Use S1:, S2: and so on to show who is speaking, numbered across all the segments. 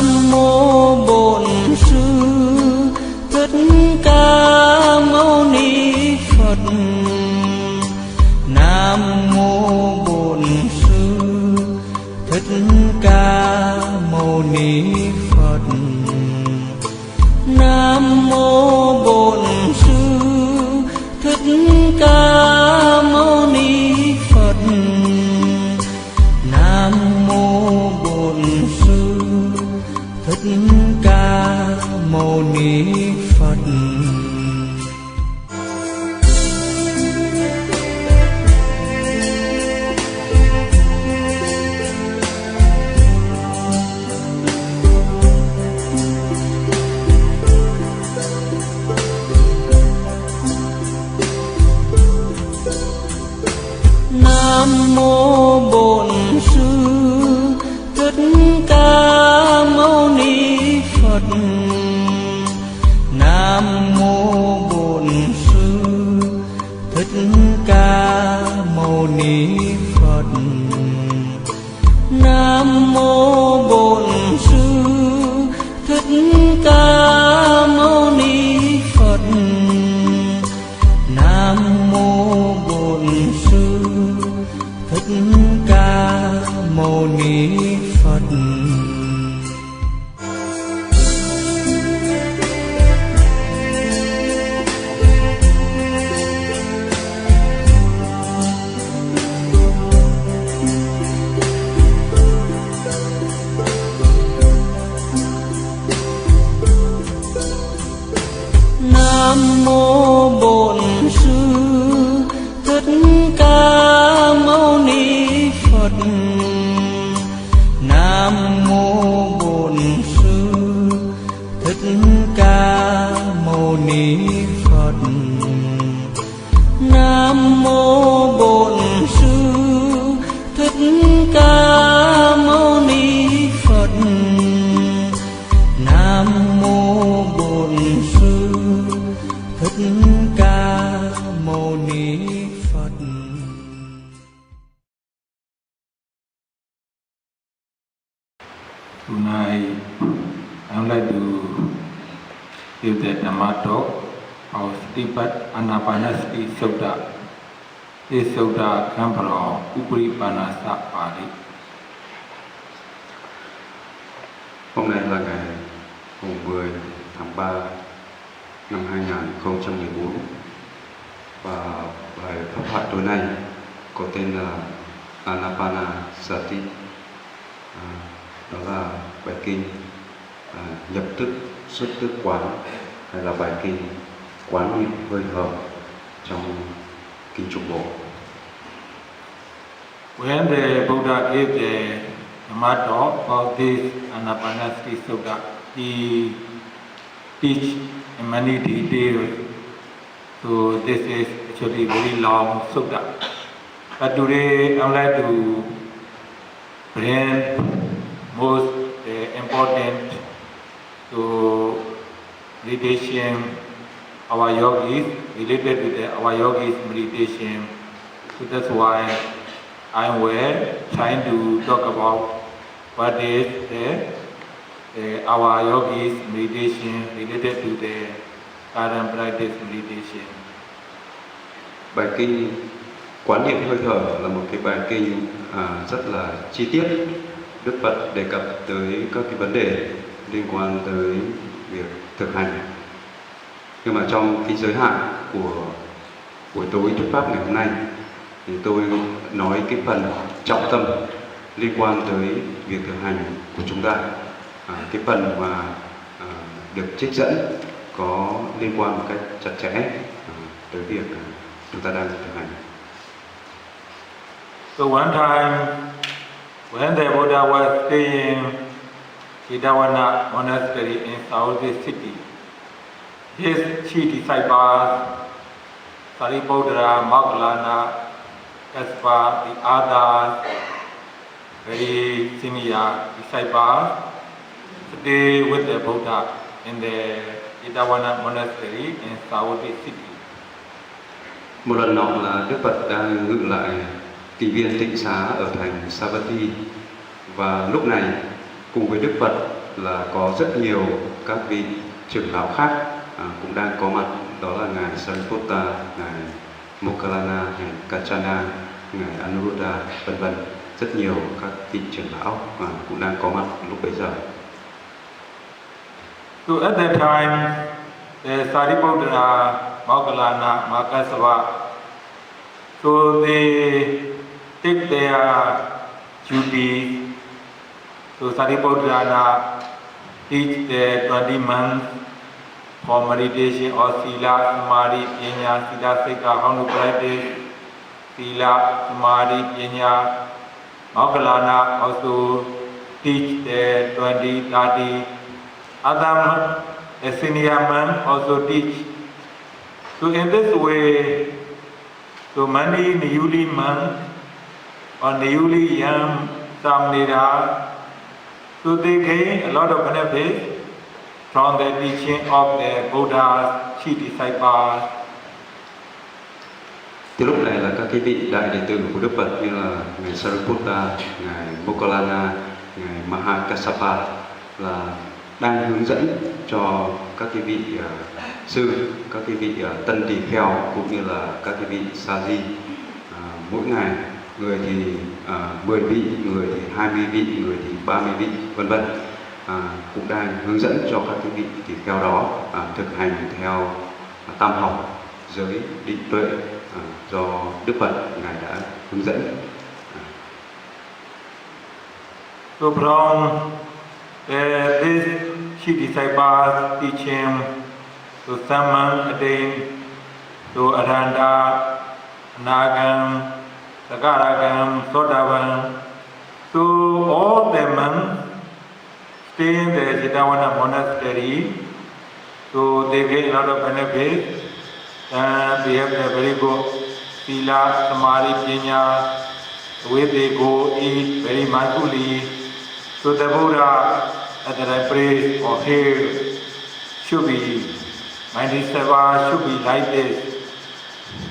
S1: Nam mô Bổn Sư Thích Ca Mâu Ni Phật. Nam mô Bổn Sư Thích Ca Mâu Ni Phật. Nam mô Bổn Sư Thích Ca Mâu Ni Phật. Nam mô Bổn Sư Thích Ca Mâu Ni Phật. Nam mô Bổn Sư Thích Ca Mâu Ni Phật. Nam mô Bổn Sư Thích Ca Mâu Ni Phật. Nam mô Bổn Sư Thích Ca Mâu Ni Phật. Nam mô Bổn Sư Thích Ca Mâu Ni Phật. Nam mô Bổn Sư Thích Ca Mâu Ni Phật. Nam mô Bổn Sư Thích Ca Mâu Ni Phật. Nam mô Bổn Sư Thích Ca Mâu Ni Phật. Nam mô Bổn Sư Thích Ca Mâu Ni Phật.
S2: Tonight, I would like to give the Dhamma talk of Stipat Anapanasati Sutta. This Sutta comes from Uparipanasa Pali.
S3: Hôm nay là ngày 10 tháng 3 năm 2014 và bài pháp thoại tối nay có tên là Anapanasati. Đó là bài kinh nhập tức xuất tức quán, hay là bài kinh quán niệm hơi thở trong kinh Trung Bộ.
S2: When the Buddha gave the Dhamma talk about this Anapanasati Sutta, he teach in many details. So this is actually very long sutta. But today I would like to bring most important to meditation, our yogis, related with our yogis meditation. So that's why I'm trying to talk about what is our yogis meditation related to the current practice meditation.
S3: Bài kinh quán niệm hơi thở là một cái bài kinh rất là chi tiết. Đức Phật đề cập tới các cái vấn đề liên quan tới việc thực hành. Nhưng mà trong cái giới hạn của buổi tối thuyết pháp ngày hôm nay thì tôi nói cái phần trọng tâm liên quan tới việc thực hành của chúng ta. Cái phần mà được trích dẫn có liên quan một cách chặt chẽ tới việc chúng ta đang thực hành.
S2: So one time, when the Buddha was staying Kedawana Monastery in Saudi City, his three disciples, Sariputta, Moggallana, Kassapa, the others, very senior disciples, stay with the Buddha in the Kedawana Monastery in Saudi City.
S3: Một lần nọ là Đức Phật đang ngự lại tỳ viên tịnh xá ở thành Savatthi, và lúc này cùng với Đức Phật là có rất nhiều các vị trưởng lão khác cũng đang có mặt, đó là ngài Sariputta, ngài Moggallana, ngài Kaccana, ngài Anuruddha, vân vân. Rất nhiều các vị trưởng lão cũng đang có mặt lúc bấy giờ.
S2: So at that time, the Sariputta, Moggallana, Mahakasapa, so they take their duties. So Sariputta teach the 20 months for meditation or Sila, Samadhi, Panya, Siddha, Sikha, how to practice Sila, Samadhi, Panya. Moggallana also teach the 20, 30. Other senior men also teach. So in this way, so many newly men or newly young Samnira, so they gain a lot of benefits from the teaching of the Buddha's chief disciples.
S3: Thì lúc này là các cái vị đại đệ tử của Đức Phật như là ngài Sariputta, ngài Moggallana, ngài Mahakassapa là đang hướng dẫn cho các cái vị sư, các cái vị tân tỳ kheo cũng như là các cái vị sa di. Mỗi ngày người thì 10 vị, người thì 20 vị, người thì 30 vị, vân vân, cũng đang hướng dẫn cho các cái vị tỳ kheo đó thực hành theo tam học, giới, định tuệ do Đức Phật ngài đã hướng dẫn.
S2: So from this chief disciples teach him to summon attain to Arhanta, Anagam, Sakaragam, Sotavan. So all the monks stay in the Jetavana monastery. So they get a lot of benefits. And they have a very good Sila, Samadhi, Panya. The way they go eat very mindfully. So the Buddha at the praise or hail should be, my seva should be like this.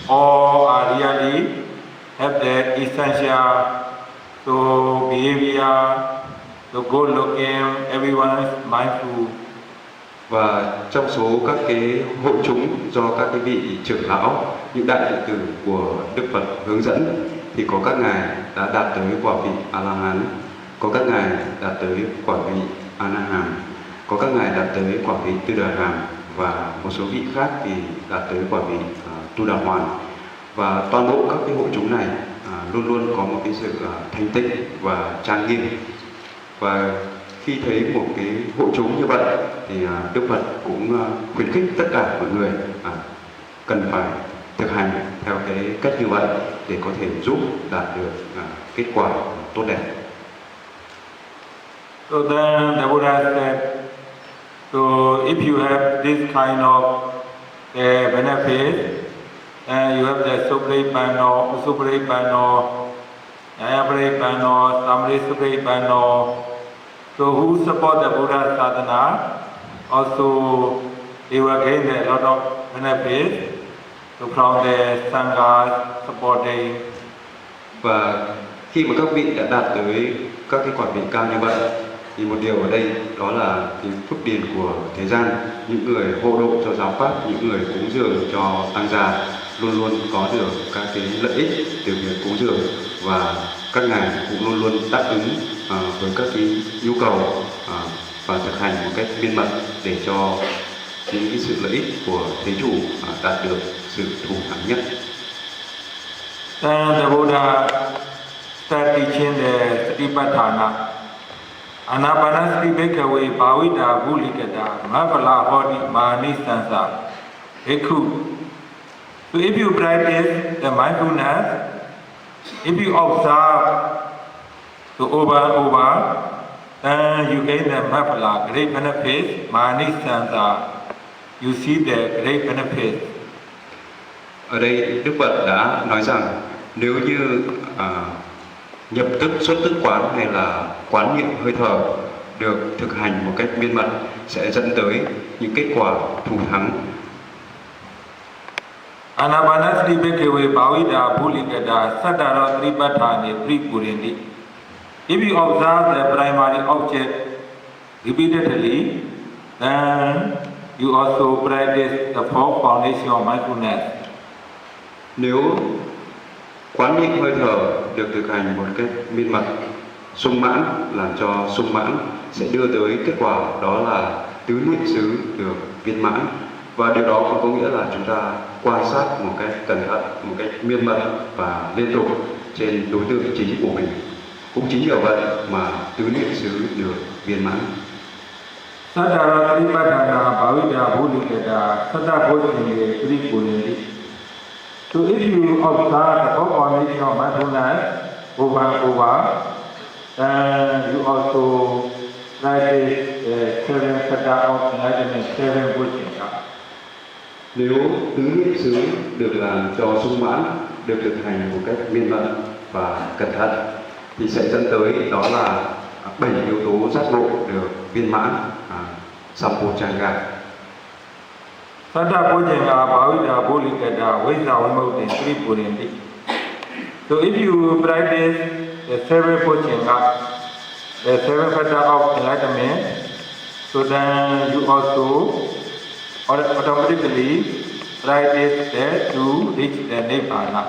S2: All are really have the essential so behavior, so good looking, everyone is mindful.
S3: Và trong số các cái hội chúng do các cái vị trưởng lão, những đại đệ tử của Đức Phật hướng dẫn thì có các ngài đã đạt tới quả vị A-la-hán, có các ngài đạt tới quả vị A-na-hàm, có các ngài đạt tới quả vị Tư Đà Hàm và một số vị khác thì đạt tới quả vị Tu Đà Hoàn. Và toàn bộ các cái hội chúng này luôn luôn có một cái sự thanh tịnh và trang nghiêm. Và khi thấy một cái hội chúng như vậy thì Đức Phật cũng khuyến khích tất cả mọi người cần phải thực hành theo cái cách như vậy để có thể giúp đạt được kết quả tốt đẹp.
S2: So then the Buddha said, so if you have this kind of benefit, and you have the Supripano, Nyayapripano, Samrisupripano, so who support the Buddha sadhana, also they will gain a lot of benefits from the Sangha supporting.
S3: Và khi mà các vị đã đạt tới các cái quả vị cao như vậy thì một điều ở đây đó là cái phước điền của thế gian, những người hộ độ cho giáo pháp, những người cúng dường cho tăng già luôn luôn có được các cái lợi ích từ việc cúng dường, và các ngài cũng luôn luôn đáp ứng với các cái nhu cầu và thực hành một cách miên mật để cho những cái sự lợi ích của thế chủ đạt được sự thù thắng nhất.
S2: Then the Buddha started teaching the Satipatthana. Anapanasati bhikkhave bhavita bhulikata mahala hoti manisansa bhikkhu. So if you practice the mindfulness, if you observe so over and over, then you gain the mahala, great benefits, manisansa. You see the great benefits.
S3: Ở đây Đức Phật đã nói rằng nếu như nhập tức xuất tức quán hay là quán niệm hơi thở được thực hành một cách miên mật sẽ dẫn tới những kết quả thù thắng.
S2: Anapanasati bhikkhave bhavita bhulikata sattara tripathane pripurinti. If you observe the primary object repeatedly, then you also practice the four foundation of mindfulness.
S3: Nếu quán niệm hơi thở được thực hành một cách miên mật, sung mãn, làm cho sung mãn sẽ đưa tới kết quả đó là tứ niệm xứ được viên mãn, và điều đó cũng có nghĩa là chúng ta quan sát một cách cẩn thận, một cách miên mật và liên tục trên đối tượng chính của mình. Cũng chính nhờ vậy mà tứ niệm xứ được viên mãn.
S2: Saddhara Tripadana Bhavita Bhulikata Saddha Bhojane Tripurindi. So if you observe the four foundation of mindfulness over and over, then you also practice the seven Saddha of enlightenment, seven Bhojana.
S3: Nếu tứ niệm xứ được làm cho sung mãn, được thực hành một cách miên mật và cẩn thận, thì sẽ dẫn tới đó là 7 yếu tố giác ngộ được viên mãn, Sampojanya.
S2: Saddha Bhojana Bhavita Bhulikata Visa Vimukti Tripurindi. So if you practice the seven Bhojana, the seven Saddha of enlightenment, so then you also automatically practice that to reach the Nibbana.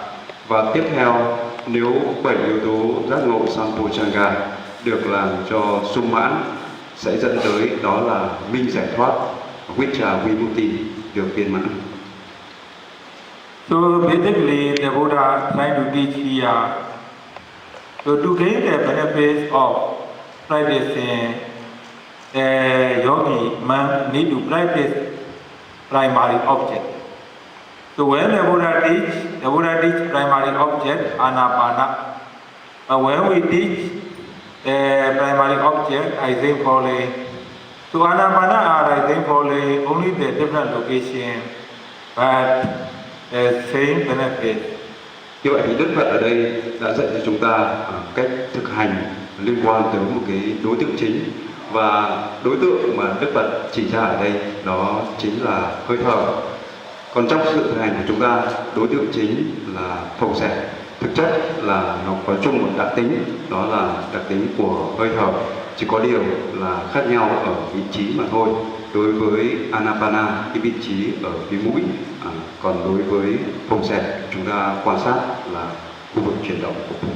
S3: Và tiếp theo, nếu 7 yếu tố giác ngộ Sampojanya được làm cho sung mãn, sẽ dẫn tới đó là minh giải thoát, Vicca Vimukti được viên mãn.
S2: So basically, the Buddha trying to teach here, so to gain the benefits of practicing, the yogi man need to practice primary object. So when the Buddha teach primary object, Anapana. But when we teach the primary object, rising falling, so Anapana are rising falling, only the different location, but the same benefit.
S3: Như vậy thì Đức Phật ở đây đã dạy cho chúng ta cách thực hành liên quan tới một cái đối tượng chính, và đối tượng mà Đức Phật chỉ ra ở đây đó chính là hơi thở. Còn trong sự thực hành của chúng ta, đối tượng chính là phồng xẹp. Thực chất là nó có chung một đặc tính, đó là đặc tính của hơi thở. Chỉ có điều là khác nhau ở vị trí mà thôi. Đối với Anapana, cái vị trí ở phía mũi, còn đối với phồng xẹp, chúng ta quan sát là khu vực chuyển động của phồng.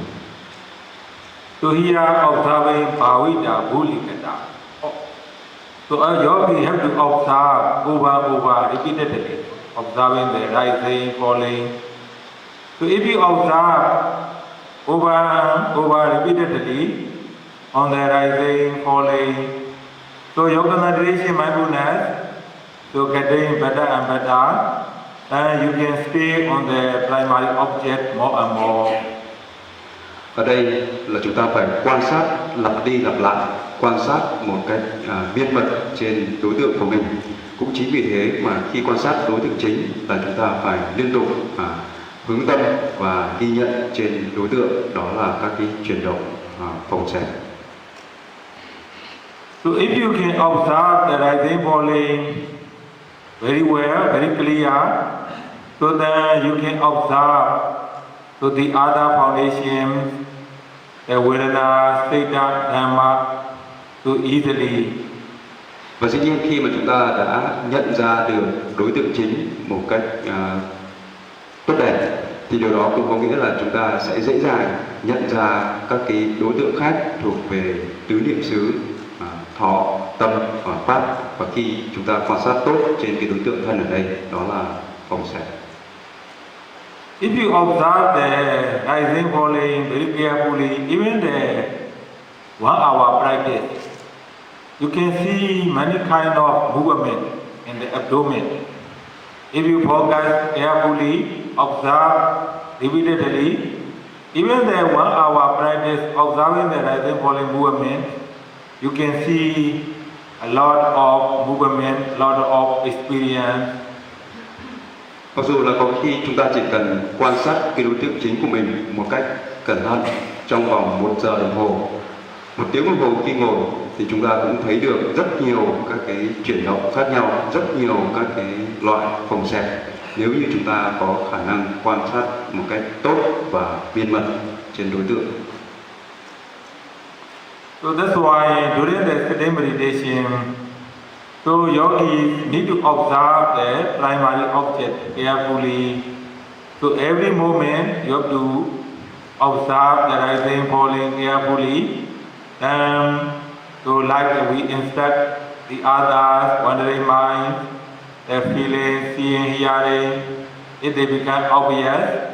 S2: So here observing Bhavita Bhulikata. So a yogi have to observe over repeatedly, observing the rising, falling. So if you observe over repeatedly on the rising, falling, so your concentration mindfulness, so getting better and better, and you can stay on the primary object more and more.
S3: Ở đây là chúng ta phải quan sát lặp đi lặp lại, quan sát một cách miên mật trên đối tượng của mình. Cũng chính vì thế mà khi quan sát đối tượng chính là chúng ta phải liên tục hướng tâm và ghi nhận trên đối tượng, đó là các cái chuyển động phồng xẹp.
S2: So if you can observe the rising falling very well, very clear, so then you can observe so the other foundation, the Vedana, Sthita, Dhamma, so easily.
S3: Và dĩ nhiên khi mà chúng ta đã nhận ra được đối tượng chính một cách tốt đẹp, thì điều đó cũng có nghĩa là chúng ta sẽ dễ dàng nhận ra các cái đối tượng khác thuộc về tứ niệm xứ, thọ, tâm và pháp. Và khi chúng ta quan sát tốt trên cái đối tượng thân ở đây, đó là phồng xẹp.
S2: If you observe the rising falling very carefully, even the 1 hour practice, you can see many kind of movement in the abdomen. If you focus carefully, observe repeatedly, even the 1 hour practice observing the rising falling movement, you can see a lot of movement, a lot of experience.
S3: Mặc dù là có khi chúng ta chỉ cần quan sát cái đối tượng chính của mình một cách cẩn thận trong vòng 1 giờ đồng hồ, 1 tiếng đồng hồ khi ngồi, thì chúng ta cũng thấy được rất nhiều các cái chuyển động khác nhau, rất nhiều các cái loại phồng xẹp, nếu như chúng ta có khả năng quan sát một cách tốt và miên mật trên đối tượng.
S2: So that's why during the sitting meditation, so yogis need to observe the primary object carefully. So every moment you have to observe the rising, falling carefully. So like we instruct the others, wandering mind, their feeling, seeing, hearing, if they become obvious,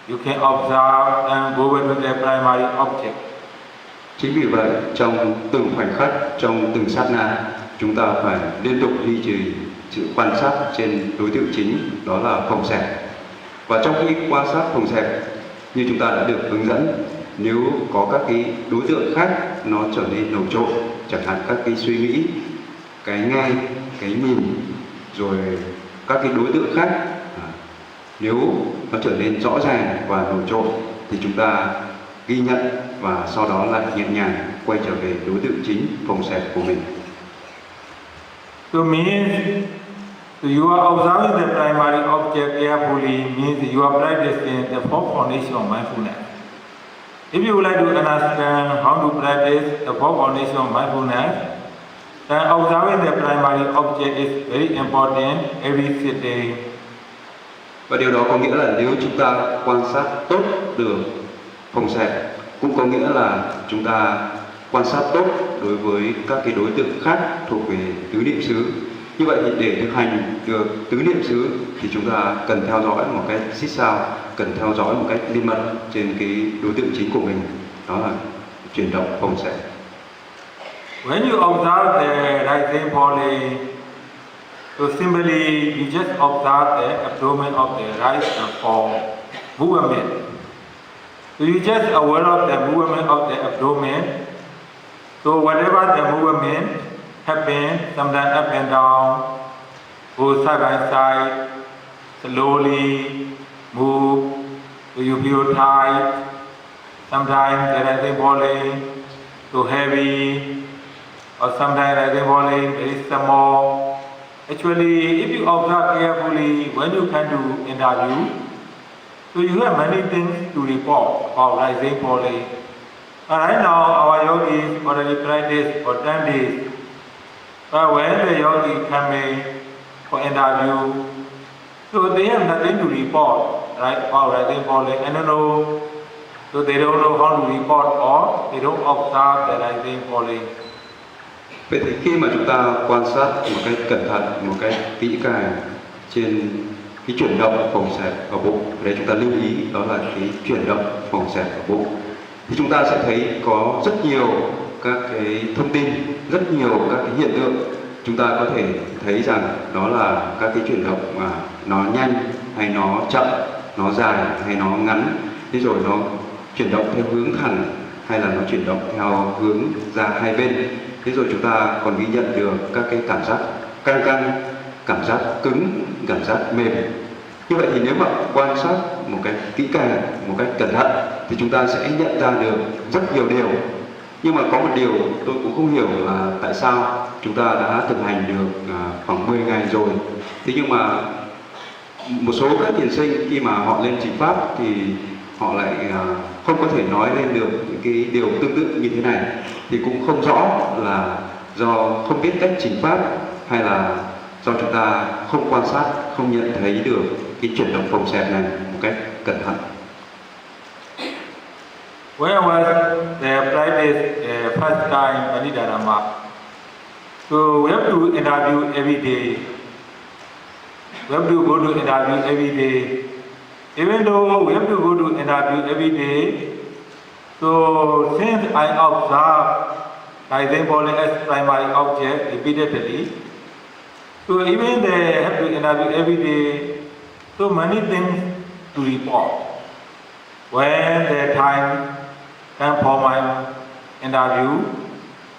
S2: you can observe and go back to their primary object.
S3: Chính vì vậy, trong từng khoảnh khắc, trong từng sát na, chúng ta phải liên tục duy trì sự quan sát trên đối tượng chính, đó là phòng xẹp. Và trong khi quan sát phòng xẹp, như chúng ta đã được hướng dẫn, nếu có các cái đối tượng khác nó trở nên nổi trội, chẳng hạn các cái suy nghĩ, cái nghe, cái nhìn, rồi các cái đối tượng khác, nếu nó trở nên rõ ràng và nổi trội thì chúng ta ghi nhận và sau đó lại nhẹ nhàng quay trở về đối tượng chính, phòng xẹp của mình.
S2: So means so you are observing the primary object carefully means you are practicing the fourth foundation of mindfulness. If you would like to understand how to practice the fourth foundation of mindfulness, then observing the primary object is very important every sitting.
S3: Và điều đó có nghĩa là nếu chúng ta quan sát tốt được phòng xẹp, cũng có nghĩa là chúng ta quan sát tốt đối với các cái đối tượng khác thuộc về tứ niệm xứ. Như vậy thì để thực hành được tứ niệm xứ thì chúng ta cần theo dõi một cách xích sao, cần theo dõi một cách liên mật trên cái đối tượng chính của mình, đó là chuyển động phòng xẹp.
S2: When you observe the rising, falling, so simply you just observe the abdomen of the rise and fall movement. So you just aware of the movement of the abdomen. So whatever the movement happens, sometimes up and down, go side by side, slowly move, so you feel tight. Sometimes the rising, falling, so heavy, or sometimes rising, falling very small. Actually, if you observe carefully, when you can do interview, so you have many things to report about rising, falling. Right now, our yogis already practice for 10 days. But when the yogi come in for interview, so they have nothing to report, right? About rising, falling. I don't know. So they don't know how to report or they don't observe the rising, falling.
S3: Vậy thì khi mà chúng ta quan sát một cách cẩn thận, một cách kỹ càng trên cái chuyển động phòng xẹp ở bụng, để chúng ta lưu ý đó là cái chuyển động phòng xẹp ở bụng, thì chúng ta sẽ thấy có rất nhiều các cái thông tin, rất nhiều các cái hiện tượng. Chúng ta có thể thấy rằng đó là các cái chuyển động mà nó nhanh hay nó chậm, nó dài hay nó ngắn, thế rồi nó chuyển động theo hướng thẳng hay là nó chuyển động theo hướng ra hai bên. Thế rồi chúng ta còn ghi nhận được các cái cảm giác căng căng, cảm giác cứng, cảm giác mềm. Như vậy thì nếu mà quan sát một cách kỹ càng, một cách cẩn thận thì chúng ta sẽ nhận ra được rất nhiều điều. Nhưng mà có một điều tôi cũng không hiểu là tại sao chúng ta đã thực hành được khoảng 10 ngày rồi. Thế nhưng mà một số các thiền sinh khi mà họ lên trình pháp thì họ lại không có thể nói lên được những cái điều tương tự như thế này. Thì cũng không rõ là do không biết cách trình pháp hay là do chúng ta không quan sát, không nhận thấy được cái chuyển động phòng xẹp này một cách cẩn thận.
S2: When I was practice first time Anidharama, so we have to interview every day. We have to go to interview every day. Even though we have to go to interview every day, so since I observe rising, falling as primary object repeatedly, so even they have to interview every day, so many things to report. When the time comes for my interview,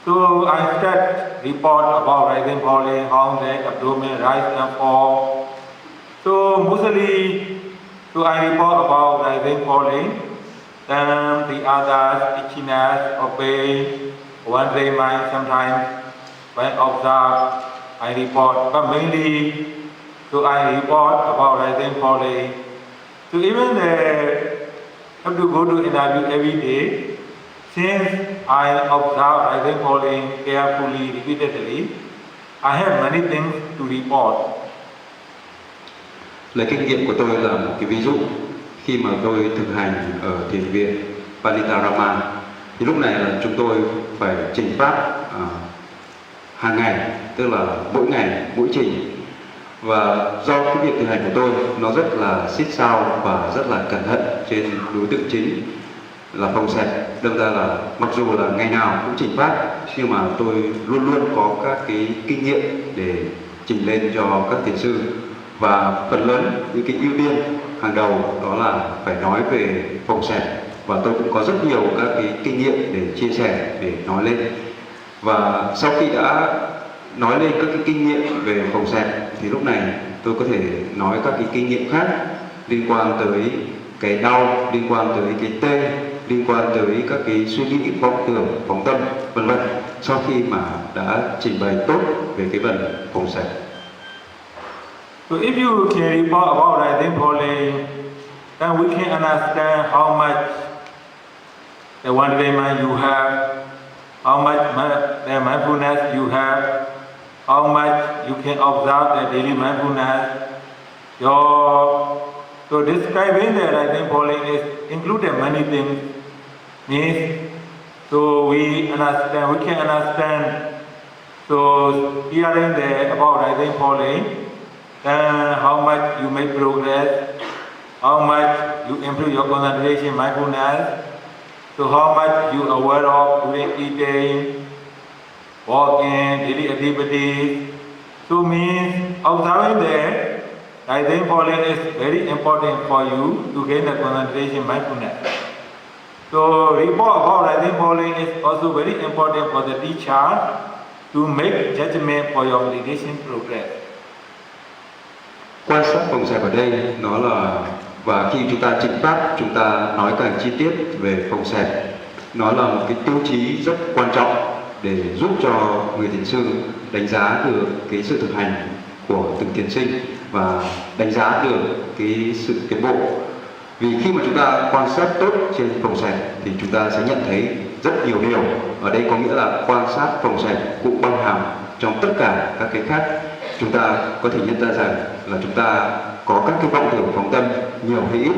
S2: so I start report about rising, falling, how the abdomen rise and fall. So mostly, so I report about rising, falling, then the others, itchiness or pain, wandering mind sometimes, when observed, I report, but mainly, so I report about rising, falling. So even the have to go to interview every day, since I observe rising falling carefully, repeatedly, I have many things to report.
S3: Lấy kinh nghiệm của tôi là một cái ví dụ. Khi mà tôi thực hành ở thiền viện Panitarama thì lúc này là chúng tôi phải trình pháp hàng ngày, tức là mỗi ngày mỗi trình. Và do cái việc thực hành của tôi nó rất là xít sao và rất là cẩn thận trên đối tượng chính là phong sạch. Đâm ra là mặc dù là ngày nào cũng trình pháp, nhưng mà tôi luôn luôn có các cái kinh nghiệm để trình lên cho các thiền sư. Và phần lớn những cái ưu tiên hàng đầu đó là phải nói về phong sạch, và tôi cũng có rất nhiều các cái kinh nghiệm để chia sẻ, để nói lên. Và sau khi đã nói lên các cái kinh nghiệm về phong sạch thì lúc này tôi có thể nói các cái kinh nghiệm khác liên quan tới cái đau, liên quan tới cái tê, liên quan tới các cái suy nghĩ, vọng tưởng, phóng tâm, vân vân, sau khi mà đã trình bày tốt về cái phần phong sạch.
S2: So if you can report about rising falling, then we can understand how much the wandering mind you have, how much the mindfulness you have, how much you can observe the daily mindfulness. So describing the rising falling is included many things. Means so we can understand. So hearing about rising falling, how much you make progress, how much you improve your concentration, mindfulness, so how much you aware of during eating, walking, daily activities. So means observing that rising falling is very important for you to gain the concentration, mindfulness. So report about rising falling is also very important for the teacher to make judgment for your meditation progress.
S3: Quan sát phong sạch ở đây nó là, và khi chúng ta trình pháp chúng ta nói càng chi tiết về phong sạch, nó là một cái tiêu chí rất quan trọng để giúp cho người thiền sư đánh giá được cái sự thực hành của từng thiền sinh và đánh giá được cái sự tiến bộ. Vì khi mà chúng ta quan sát tốt trên phong sạch thì chúng ta sẽ nhận thấy rất nhiều điều. Ở đây có nghĩa là quan sát phong sạch cũng bao hàm trong tất cả các cái khác. Chúng ta có thể nhận ra rằng là chúng ta có các cái vọng tưởng phóng tâm nhiều hay ít,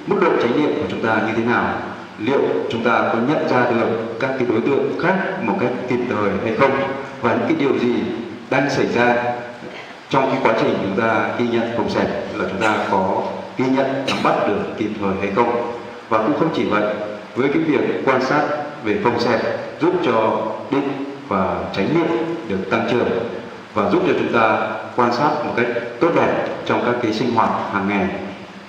S3: mức độ chánh niệm của chúng ta như thế nào, liệu chúng ta có nhận ra được các cái đối tượng khác một cách kịp thời hay không, và những cái điều gì đang xảy ra trong cái quá trình chúng ta ghi nhận phong sạch là chúng ta có ghi nhận, nắm bắt được kịp thời hay không. Và cũng không chỉ vậy, với cái việc quan sát về phong sạch giúp cho định và chánh niệm được tăng trưởng và giúp cho chúng ta quan sát một cách tốt đẹp trong các cái sinh hoạt hàng ngày,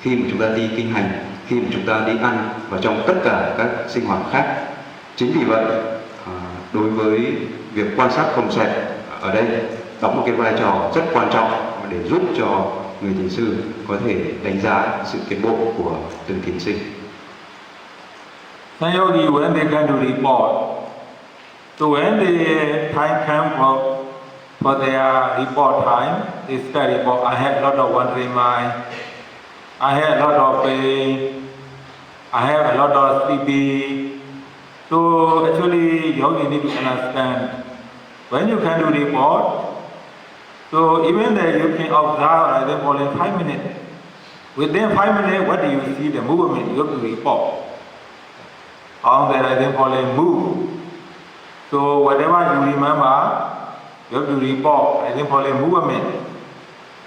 S3: khi mà chúng ta đi kinh hành, khi mà chúng ta đi ăn và trong tất cả các sinh hoạt khác. Chính vì vậy, đối với việc quan sát phong sạch ở đây đóng một cái vai trò rất quan trọng để giúp cho người thiền sư có thể đánh giá sự tiến bộ của từng thiền sinh.
S2: Some yogi, when they come to report, so when the time comes for their report time, they start report, I had a lot of wandering mind, I had a lot of pain, I have a lot of sleepy. So actually, yogi need to understand, when you can do report, so even that you can observe rising falling 5 minutes. Within 5 minutes, what do you see? The movement you have to report. How the rising falling move. So whatever you remember, you have to report rising falling movement.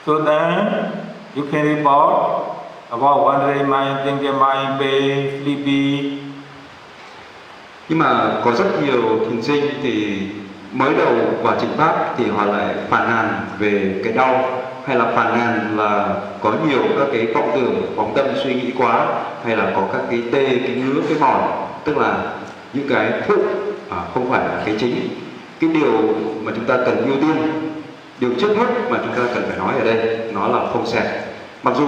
S2: So then you can report about wandering mind, thinking mind, pain, sleepy.
S3: Nhưng mà có rất nhiều thiền sinh thì mới đầu vào trình pháp thì họ lại phàn nàn về cái đau, hay là phàn nàn là có nhiều các cái vọng tưởng, phóng tâm suy nghĩ quá, hay là có các cái tê, cái ngứa, cái mỏi, tức là những cái phụ không phải là cái chính. Cái điều mà chúng ta cần ưu tiên, điều trước hết mà chúng ta cần phải nói ở đây, nó là phong sạch. Mặc dù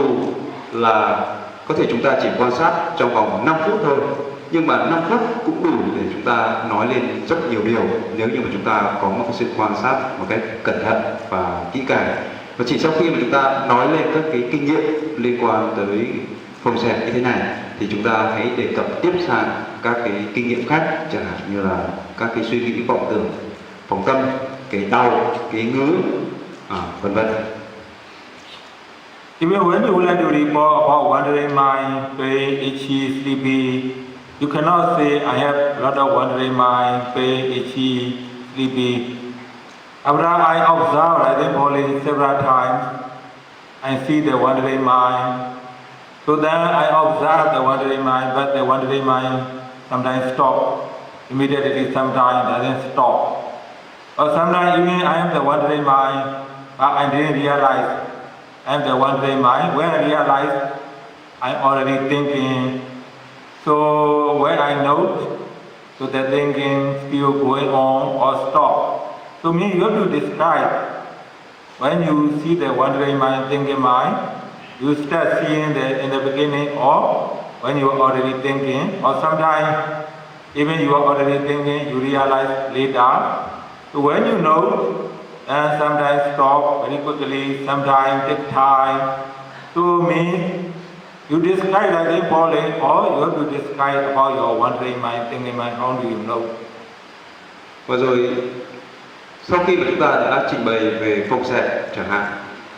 S3: là có thể chúng ta chỉ quan sát trong vòng 5 phút thôi, nhưng mà 5 phút cũng đủ để chúng ta nói lên rất nhiều điều nếu như mà chúng ta có một sự quan sát một cách cẩn thận và kỹ càng. Và chỉ sau khi mà chúng ta nói lên các cái kinh nghiệm liên quan tới phong sạch như thế này thì chúng ta hãy đề cập tiếp sang các cái kinh nghiệm khác, chẳng hạn như là các cái suy nghĩ vọng tưởng, phóng tâm, cái đau, cái ngứa, vân vân.
S2: Even when you would like to report about wandering mind, pain, itchy, sleepy, you cannot say, I have a lot of wandering mind, pain, itchy, sleepy. After I observe rising falling several times, I see the wandering mind. So then I observe the wandering mind, but the wandering mind sometimes stop. Immediately sometimes doesn't stop. Or sometimes even I am the wandering mind, but I didn't realize I am the wandering mind. When I realize I'm already thinking, so when I note, so the thinking still going on or stop. So me, you have to describe. When you see the wandering mind, thinking mind, you start seeing in the beginning or when you are already thinking, or sometimes even you are already thinking, you realize later. So when you know, and sometimes stop very quickly, sometimes take time. So means you describe like falling, or you have to describe about your wandering mind, thinking mind. How do you know?
S3: Và rồi sau khi mà chúng ta đã trình bày về phong xẹp chẳng hạn,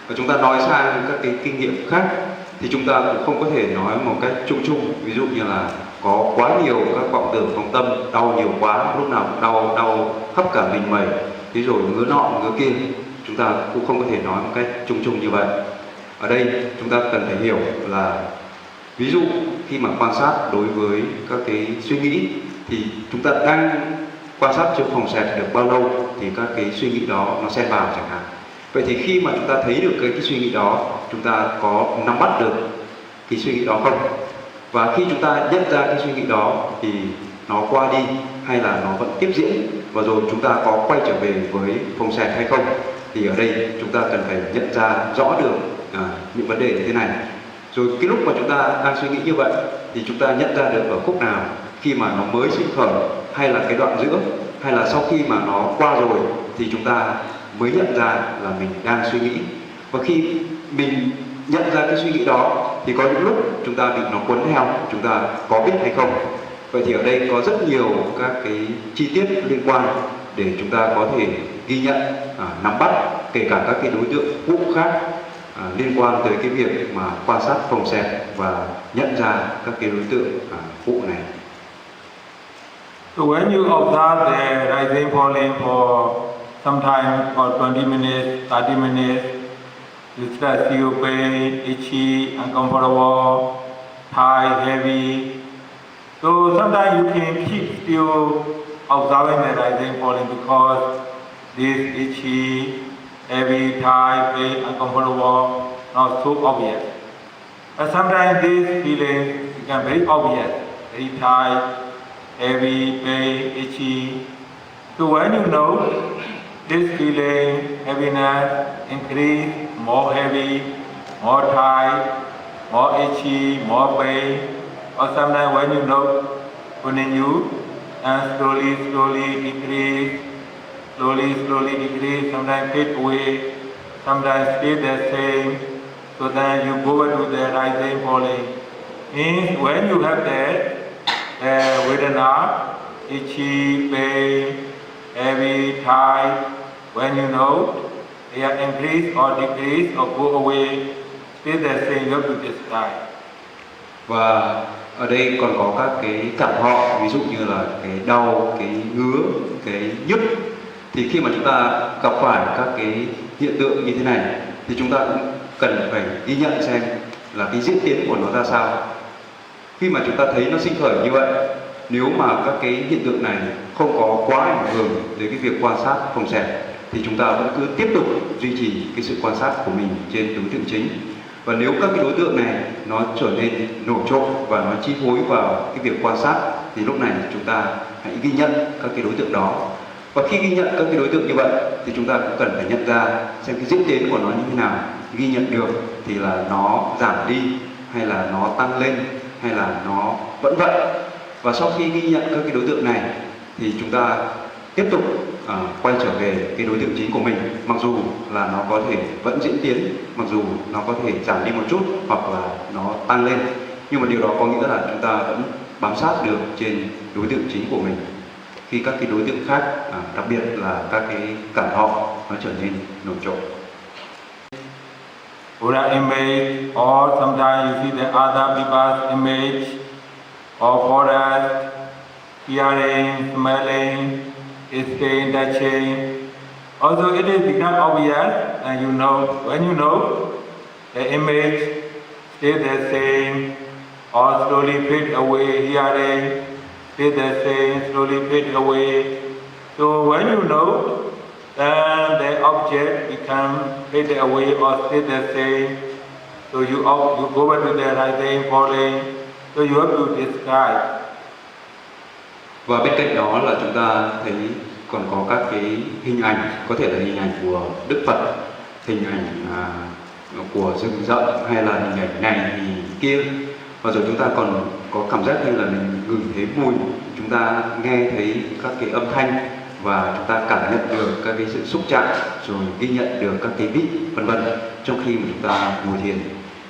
S3: và chúng ta nói sang các cái kinh nghiệm khác, thì chúng ta cũng không có thể nói một cách chung chung. Ví dụ như là có quá nhiều các vọng tưởng phóng tâm, đau nhiều quá, lúc nào cũng đau khắp cả mình mẩy, thế rồi ngứa nọ ngứa kia, chúng ta cũng không có thể nói một cách chung chung như vậy. Ở đây chúng ta cần phải hiểu là ví dụ khi mà quan sát đối với các cái suy nghĩ, thì chúng ta đang quan sát trong phòng xẹp được bao lâu thì các cái suy nghĩ đó nó xen vào chẳng hạn. Vậy thì khi mà chúng ta thấy được cái suy nghĩ đó, chúng ta có nắm bắt được cái suy nghĩ đó không? Và khi chúng ta nhận ra cái suy nghĩ đó thì nó qua đi hay là nó vẫn tiếp diễn, và rồi chúng ta có quay trở về với phòng xẹp hay không? Thì ở đây chúng ta cần phải nhận ra rõ được những vấn đề như thế này. Rồi cái lúc mà chúng ta đang suy nghĩ như vậy thì chúng ta nhận ra được ở khúc nào, khi mà nó mới sinh khởi, hay là cái đoạn giữa, hay là sau khi mà nó qua rồi thì chúng ta mới nhận ra là mình đang suy nghĩ. Và khi mình nhận ra cái suy nghĩ đó thì có những lúc chúng ta bị nó cuốn theo, chúng ta có biết hay không? Vậy thì ở đây có rất nhiều các cái chi tiết liên quan để chúng ta có thể ghi nhận, nắm bắt, kể cả các cái đối tượng cũ khác liên quan tới cái việc mà quan sát phòng xẹp và nhận ra các cái đối tượng cũ này.
S2: So when you observe the rising falling for some time, for 20 minutes, 30 minutes, you start feel pain, itchy, uncomfortable, tight, heavy. So sometimes you can keep still observing the rising falling because this itchy, heavy, tight, pain, uncomfortable, not so obvious. But sometimes this feeling become very obvious, very tight, heavy, pain, itchy. So when you know this feeling, heaviness, increase, more heavy, more tight, more itchy, more pain, or sometimes when you know within you, and slowly decrease, slowly decrease, sometimes fade away, sometimes stay the same, so then you go to the rising falling. Means when you have that, Vedana, itchy, pain, heavy, tight, when you know they are increase or decrease or go away, stay the same, you have to describe.
S3: Và ở đây còn có các cái cảm họ, ví dụ như là cái đau, cái ngứa, cái nhức. Thì khi mà chúng ta gặp phải các cái hiện tượng như thế này thì chúng ta cũng cần phải ghi nhận xem là cái diễn tiến của nó ra sao. Khi mà chúng ta thấy nó sinh khởi như vậy, nếu mà các cái hiện tượng này không có quá ảnh hưởng tới cái việc quan sát phòng xẹp thì chúng ta vẫn cứ tiếp tục duy trì cái sự quan sát của mình trên đối tượng chính. Và nếu các cái đối tượng này nó trở nên nổi trội và nó chi phối vào cái việc quan sát thì lúc này chúng ta hãy ghi nhận các cái đối tượng đó. Và khi ghi nhận các cái đối tượng như vậy thì chúng ta cũng cần phải nhận ra xem cái diễn tiến của nó như thế nào. Ghi nhận được thì là nó giảm đi, hay là nó tăng lên, hay là nó vẫn vậy. Và sau khi ghi nhận các cái đối tượng này thì chúng ta tiếp tục quay trở về cái đối tượng chính của mình, mặc dù là nó có thể vẫn diễn tiến, mặc dù nó có thể giảm đi một chút hoặc là nó tăng lên, nhưng mà điều đó có nghĩa là chúng ta vẫn bám sát được trên đối tượng chính của mình, khi các cái đối tượng khác, đặc biệt là các cái cảm thọ nó trở nên nổi trội.
S2: Buddha image, or sometimes you see the other people's image, or forest, hearing, smelling, tasting, touching. Also, it is become obvious, and you know, when you know, the image stays the same, or slowly fade away, hearing stays the same, slowly fade away. So when you know, then the object become fade away or stay the same. So you go back to the rising, falling. So you have to describe.
S3: Và bên cạnh đó là chúng ta thấy còn có các cái hình ảnh, có thể là hình ảnh của Đức Phật, hình ảnh của rừng rậm, hay là hình ảnh này thì kia. Và rồi chúng ta còn có cảm giác như là mình ngửi thấy mùi, chúng ta nghe thấy các cái âm thanh, và chúng ta cảm nhận được các cái sự xúc chạm, rồi ghi nhận được các cái vị, vân vân, trong khi mà chúng ta ngồi thiền.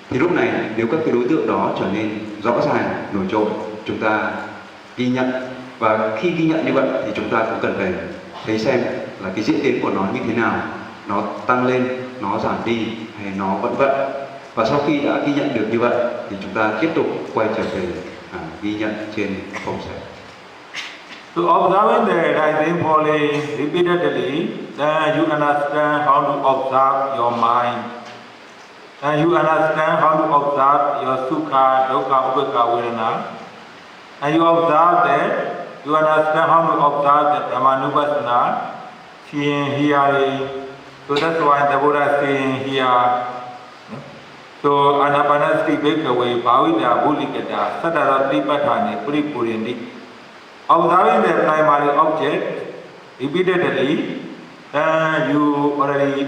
S3: Thì lúc này nếu các cái đối tượng đó trở nên rõ ràng, nổi trội, chúng ta ghi nhận. Và khi ghi nhận như vậy thì chúng ta cũng cần phải thấy xem là cái diễn tiến của nó như thế nào, nó tăng lên, nó giảm đi, hay nó vẫn vậy. Và sau khi đã ghi nhận được như vậy thì chúng ta tiếp tục quay trở về ghi nhận trên phòng sẽ.
S2: So observing the rising, falling repeatedly, then you understand how to observe your mind. And you understand how to observe your sukha, dukkha, upekkha, vedana. And you observe that, you understand how to observe the Dhammanupassana, seeing, hearing. So that's why the Buddha saying here. So anapanasati bhikkhave bhavita bhulikata sadarati patthane puripurindi. Observing the primary object repeatedly, then you already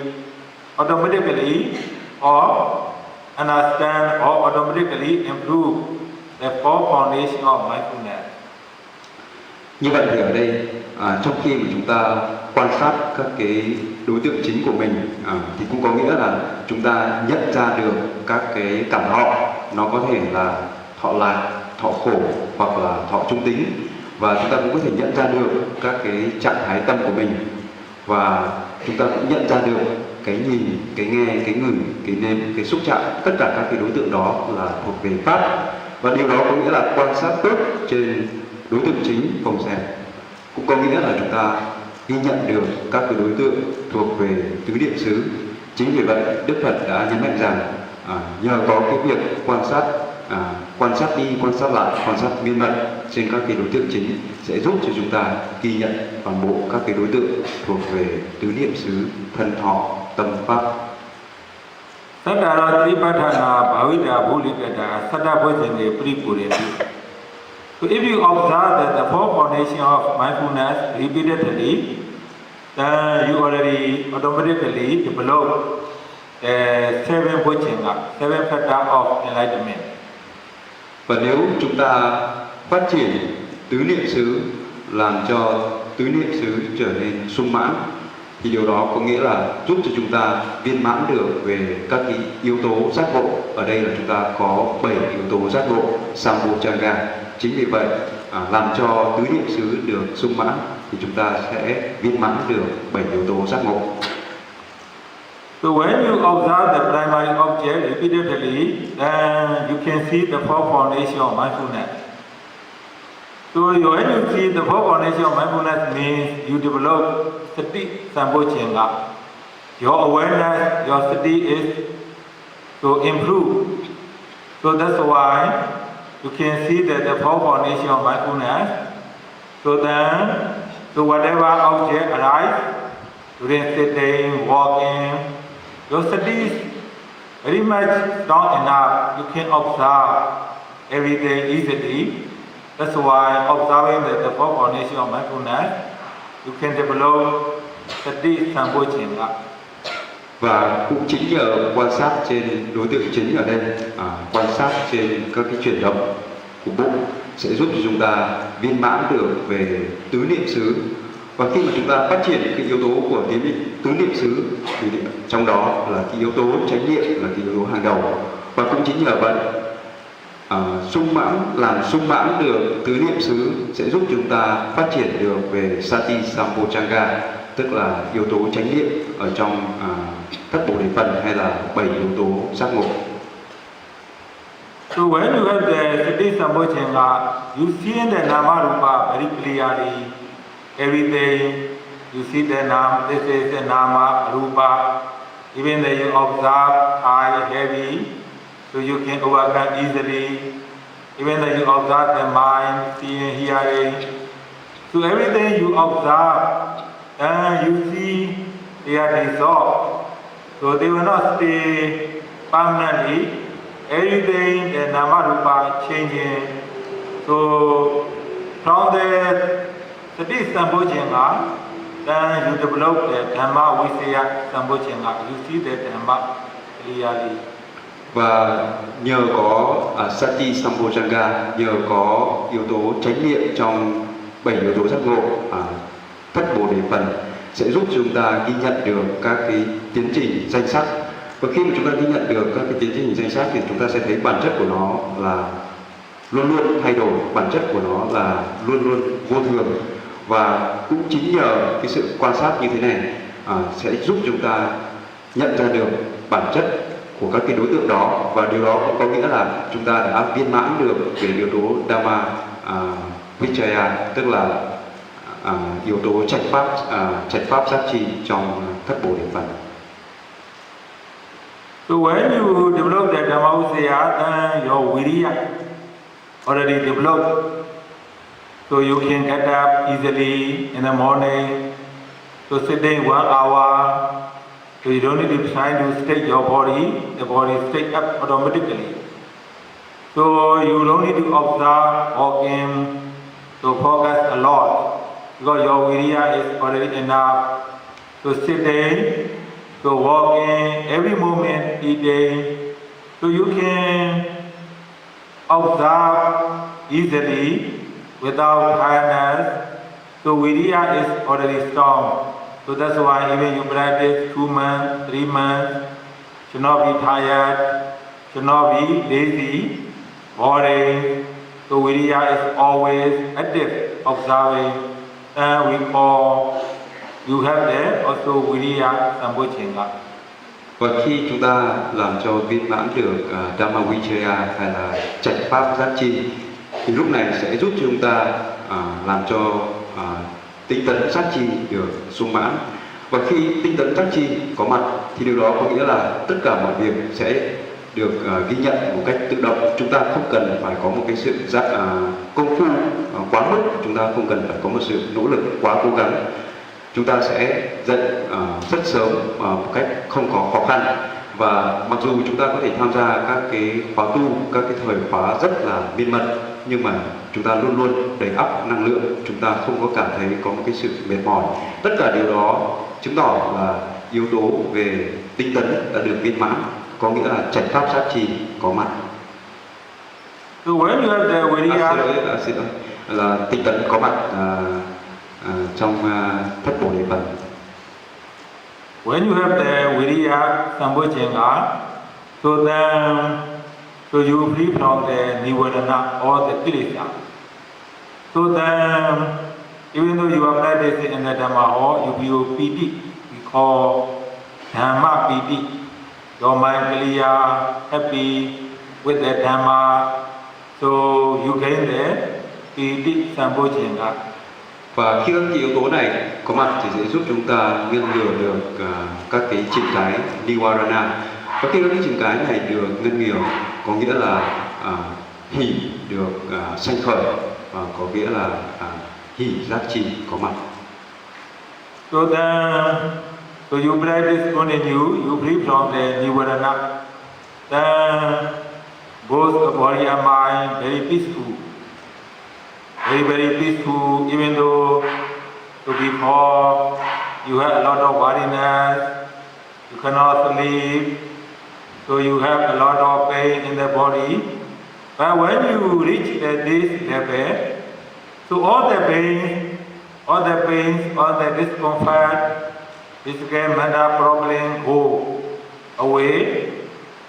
S2: automatically or understand or automatically improve the four foundation of mindfulness.
S3: Như vậy thì ở đây trong khi mà chúng ta quan sát các cái đối tượng chính của mình thì cũng có nghĩa là chúng ta nhận ra được các cái cảm thọ, nó có thể là thọ lạc, thọ khổ, hoặc là thọ trung tính. Và chúng ta cũng có thể nhận ra được các cái trạng thái tâm của mình, và chúng ta cũng nhận ra được cái nhìn, cái nghe, cái ngửi, cái nếm, cái xúc chạm, tất cả các cái đối tượng đó là thuộc về pháp. Và điều đó có nghĩa là quan sát tốt trên đối tượng chính phòng xẹp, cũng có nghĩa là chúng ta ghi nhận được các cái đối tượng thuộc về tứ niệm xứ. Chính vì vậy Đức Phật đã nhấn mạnh rằng nhờ có cái việc quan sát đi, quan sát lại, quan sát miên mật trên các cái đối tượng chính sẽ giúp cho chúng ta ghi nhận toàn bộ các cái đối tượng thuộc về tứ niệm xứ, thân thọ, tâm pháp.
S2: Sadarati patthana bhavita bhulikata sadapajane puripurenti. So if you observe that the four foundation of mindfulness repeatedly, then you already automatically develop the seven bojjhanga, seven factors of enlightenment.
S3: Và nếu chúng ta phát triển tứ niệm xứ, làm cho tứ niệm xứ trở nên sung mãn, thì điều đó có nghĩa là giúp cho chúng ta viên mãn được về các cái yếu tố giác ngộ. Ở đây là chúng ta có 7 yếu tố giác ngộ Sambochanga. Chính vì vậy làm cho tứ niệm xứ được sung mãn thì chúng ta sẽ viên mãn được 7 yếu tố giác ngộ.
S2: So when you observe the primary object repeatedly, then you can see the four foundation of mindfulness. So when you see the four foundation of mindfulness means you develop sati sambojjhanga. Your awareness, your sati is to improve. So that's why you can see that the four foundation of mindfulness. So then, so whatever object arises during sitting, walking, your sati is very much strong enough. You can observe everything easily. That's why observing the four foundation of mindfulness, you can develop sati sambojjhanga.
S3: Và cũng chính nhờ quan sát trên đối tượng chính ở đây, quan sát trên các cái chuyển động của bụng sẽ giúp cho chúng ta viên mãn được về tứ niệm xứ. Và khi mà chúng ta phát triển cái yếu tố của tứ niệm xứ thì trong đó là cái yếu tố chánh niệm là cái yếu tố hàng đầu. Và cũng chính nhờ vậy sung mãn, làm sung mãn được tứ niệm xứ sẽ giúp chúng ta phát triển được về Sati Sambojjhanga, tức là yếu tố chánh niệm ở trong thất bồ đề phần hay là 7 yếu tố giác ngộ.
S2: So when you have the Sati Sambojjhanga, you see the Nama Rupa very clearly. Everything you see the Nam, this is the Nama Rupa. Even though you observe high, heavy, so you can overcome easily. Even though you observe the mind, seeing, hearing, so everything you observe, and you see they are dissolved. So they will not stay permanently. Everything, the Nama Rupa changing. So from the Sati Sambojjhanga, then you develop the Dhamma Visaya Sambojjhanga. You see the Dhamma clearly.
S3: Và nhờ có Sati Sambojjhanga, nhờ có yếu tố chánh niệm trong 7 yếu tố giác ngộ, thất bồ đề phần sẽ giúp chúng ta ghi nhận được các cái tiến trình danh sắc. Và khi mà chúng ta ghi nhận được các cái tiến trình danh sắc thì chúng ta sẽ thấy bản chất của nó là luôn luôn thay đổi, bản chất của nó là luôn luôn vô thường. Và cũng chính nhờ cái sự quan sát như thế này sẽ giúp chúng ta nhận ra được bản chất của các cái đối tượng đó, và điều đó cũng có nghĩa là chúng ta đã viên mãn được về yếu tố Dhamma Vichaya, tức là yếu tố trạch pháp giác chi trong thất bồ đề phần.
S2: So when you develop the Dhamma Visaya, then your Viriya already developed. So you can get up easily in the morning. So sitting 1 hour. So you don't need to try to stretch your body. The body stretch up automatically. So you don't need to observe, walking, to focus a lot. Because your Viriya is already enough. So sitting, so walking, every moment, eating. So you can observe easily without tiredness. So Viriya is already strong. So that's why even you practice 2 months, 3 months, should not be tired, should not be lazy, boring. So Viriya is always active, observing. And we call, you have there also Viriya Sambojjhanga.
S3: Và khi chúng ta làm cho viên mãn được Dhamma Vichaya hay là trạch pháp giác chi, thì lúc này sẽ giúp cho chúng ta làm cho tinh tấn giác chi được sung mãn. Và khi tinh tấn giác chi có mặt thì điều đó có nghĩa là tất cả mọi việc sẽ được ghi nhận một cách tự động. Chúng ta không cần phải có một cái sự công phu quá mức, chúng ta không cần phải có một sự nỗ lực quá cố gắng. Chúng ta sẽ dậy rất sớm một cách không có khó khăn. Và mặc dù chúng ta có thể tham gia các cái khóa tu, các cái thời khóa rất là miên mật, nhưng mà chúng ta luôn luôn đầy ắp năng lượng, chúng ta không có cảm thấy có một cái sự mệt mỏi. Tất cả điều đó chứng tỏ là yếu tố về tinh tấn đã được viên mãn, có nghĩa là trạch pháp giác chi có mặt.
S2: So when you have the Viriya,
S3: xin lỗi, là tinh tấn có mặt trong thất bồ đề phần.
S2: When you have the Viriya Sambojjhanga, so then so you free from the Nivarana or the Kilesa. So then even though you are practicing in the Dhamma hall, you feel piti, we call Dhamma piti. Your mind clear, happy with the Dhamma, so you gain the piti Sambojjhanga.
S3: Và khi các yếu tố này có mặt thì sẽ giúp chúng ta ngăn ngừa được các cái trình cái Nivarana. Và khi các cái trình cái này được ngăn ngừa, có nghĩa là hỷ được sanh khởi, và có nghĩa là hỷ giác chi có mặt.
S2: So then, so you practice continue, you free from the Nivarana. Then both the body and mind very peaceful. Very peaceful, even though so before you have a lot of worriness, you cannot sleep, so you have a lot of pain in the body. But when you reach this level, so all the pains, all the discomfort, physical, mental problem go away.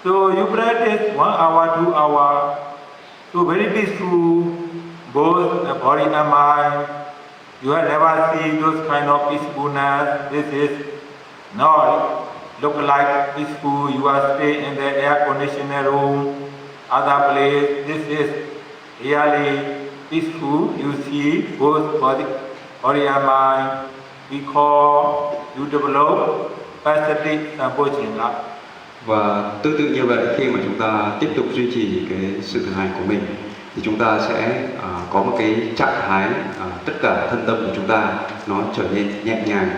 S2: So you practice 1 hour, 2 hours, So very peaceful, both the body and mind. You have never seen those kind of peacefulness. This is not look like peaceful. You are staying in the air conditioned room, other place. This is really peaceful. You see both body and mind. Because you develop capacity Sampochina.
S3: Và tương tự như vậy, khi mà chúng ta tiếp tục duy trì cái sự thực hành của mình thì chúng ta sẽ có một cái trạng thái tất cả thân tâm của chúng ta nó trở nên nhẹ nhàng,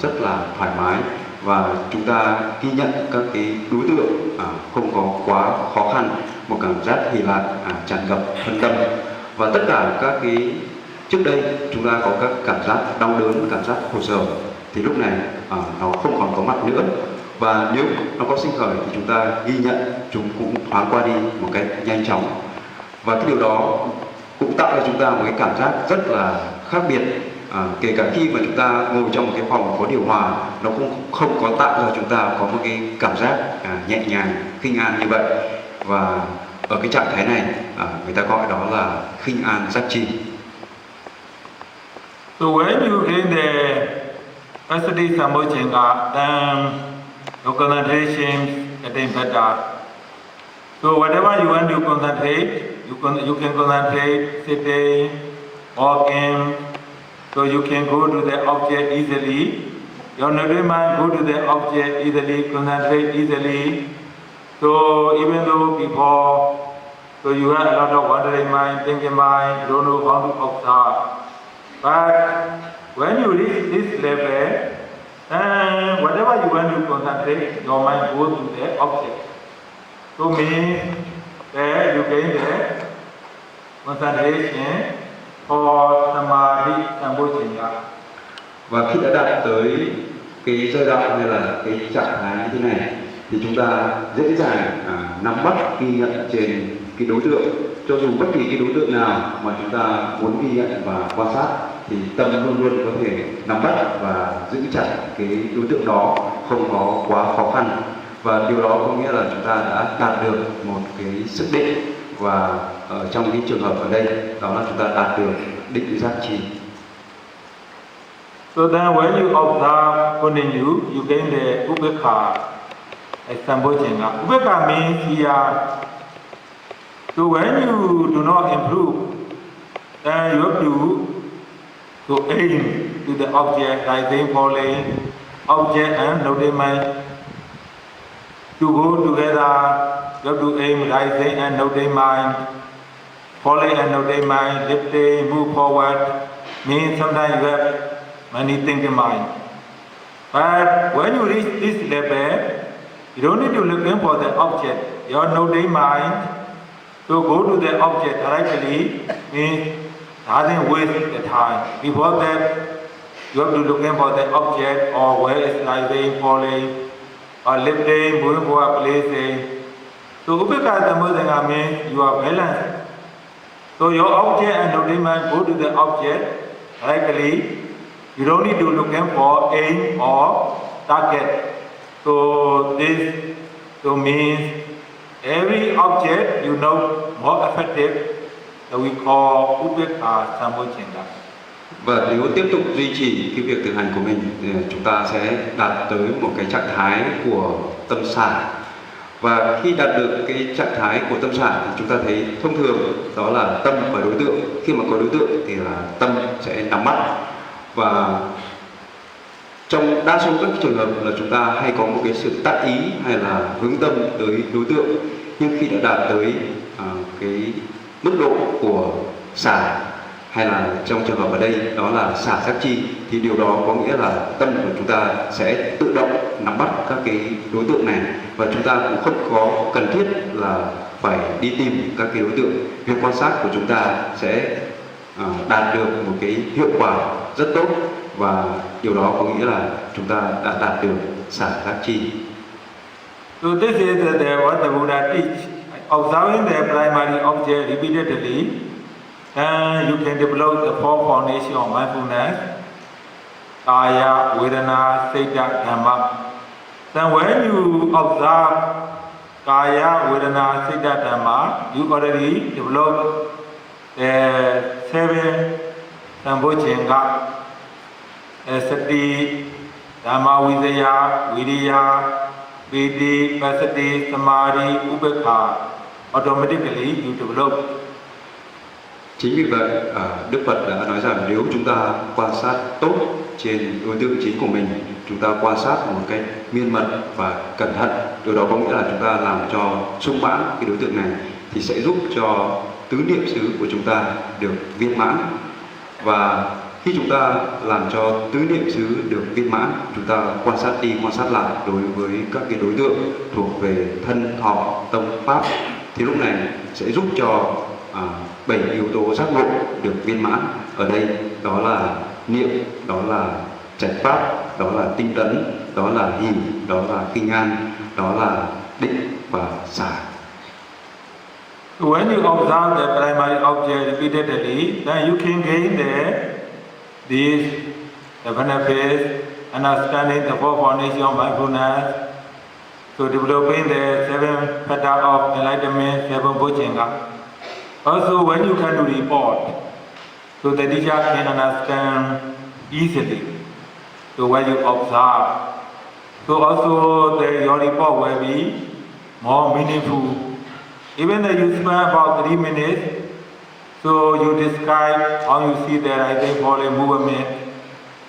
S3: rất là thoải mái, và chúng ta ghi nhận các cái đối tượng không có quá khó khăn, một cảm giác hỷ lạc tràn ngập thân tâm. Và tất cả các cái trước đây chúng ta có các cảm giác đau đớn, cảm giác khổ sở, thì lúc này nó không còn có mặt nữa. Và nếu nó có sinh khởi thì chúng ta ghi nhận chúng cũng thoáng qua đi một cách nhanh chóng. Và cái điều đó cũng tạo ra chúng ta một cái cảm giác rất là khác biệt. Kể cả khi mà chúng ta ngồi trong một cái phòng có điều hòa, nó cũng không có tạo ra chúng ta có một cái cảm giác nhẹ nhàng, khinh an như vậy. Và ở cái trạng thái này người ta gọi đó là khinh an giác chi.
S2: So when you in the Pasadi Sambochenga, then your concentration getting better. So whatever you want to concentrate, you can concentrate sitting, walking, so you can go to the object easily. Your nervous mind go to the object easily, concentrate easily. So even though before, so you have a lot of wandering mind, thinking mind, you don't know how to observe. But when you reach this level, whatever you want to concentrate, your mind goes to the object. So means that you gain the concentration for samadhi sambochenga.
S3: Và khi đã đạt tới cái giai đoạn hay là cái trạng thái như thế này thì chúng ta dễ dàng nắm bắt, ghi nhận trên cái đối tượng. Cho dù bất kỳ cái đối tượng nào mà chúng ta muốn ghi nhận và quan sát thì tâm luôn luôn có thể nắm bắt và giữ chặt cái đối tượng đó, không có quá khó khăn. Và điều đó có nghĩa là chúng ta đã đạt được một cái sức định, và ở trong cái trường hợp ở đây đó là chúng ta đạt được định giác chi.
S2: So then when you observe continue, you gain the Ubekha as Sambochenga. Ubekha means here. So when you do not improve, then you have to aim to the object, rising, falling, object and noting mind. To go together, you have to aim rising and noting mind, falling and noting mind, lifting, move forward. Means sometimes you have many thinking mind. But when you reach this level, you don't need to look for the object. Your noting mind, so go to the object directly, means doesn't waste the time. Before that, you have to look for the object, or where it's rising, falling, or lifting, moving forward, placing. So Ubekha Sambochenga means you are balanced. So your object and noting mind go to the object directly. You don't need to look for aim or target. So this means every object you know more effective that we call Ubekha Sambochenga.
S3: Và nếu tiếp tục duy trì cái việc thực hành của mình thì chúng ta sẽ đạt tới một cái trạng thái của tâm xả. Và khi đạt được cái trạng thái của tâm xả thì chúng ta thấy thông thường đó là tâm và đối tượng. Khi mà có đối tượng thì là tâm sẽ nắm bắt. Và trong đa số các trường hợp là chúng ta hay có một cái sự tác ý hay là hướng tâm tới đối tượng. Nhưng khi đã đạt tới cái mức độ của xả, hay là trong trường hợp ở đây đó là xả giác chi, thì điều đó có nghĩa là tâm của chúng ta sẽ tự động nắm bắt các cái đối tượng này, và chúng ta cũng không có cần thiết là phải đi tìm các cái đối tượng. Việc quan sát của chúng ta sẽ đạt được một cái hiệu quả rất tốt, và điều đó có nghĩa là chúng ta đã đạt được xả giác chi.
S2: So this is what the Buddha teach. Observing the primary object repeatedly, then you can develop the four foundation of mindfulness: Kaya, Vedana, Citta, Dhamma. Then when you observe Kaya, Vedana, Siddha, Dhamma, you already developed the 7 Sambhochenga, Sati, Dhamma, Vidya, Vidya, Vidi, Pasati, Samadhi, Ubekha. Automatically you develop.
S3: Chính vì vậy, Đức Phật đã nói rằng nếu chúng ta quan sát tốt trên đối tượng chính của mình, chúng ta quan sát một cách miên mật và cẩn thận, điều đó có nghĩa là chúng ta làm cho sung mãn cái đối tượng này, thì sẽ giúp cho tứ niệm xứ của chúng ta được viên mãn. Và khi chúng ta làm cho tứ niệm xứ được viên mãn, chúng ta quan sát đi quan sát lại đối với các cái đối tượng thuộc về thân, thọ, tâm, pháp, thì lúc này sẽ giúp cho 7 yếu tố giác ngộ được viên mãn. Ở đây đó là niệm, đó là trạch pháp, đó là tinh tấn, đó là hỷ, đó là kinh an, đó là định và xả.
S2: When you observe the primary object repeatedly, then you can gain the benefits, understanding the 4 foundations of mindfulness, so developing the 7 petals of enlightenment, 7 Bhojjhanga. Also, when you can do report, so the teacher can understand easily. So when you observe, so also your report will be more meaningful. Even though you spend about 3 minutes, so you describe how you see the rising falling movement,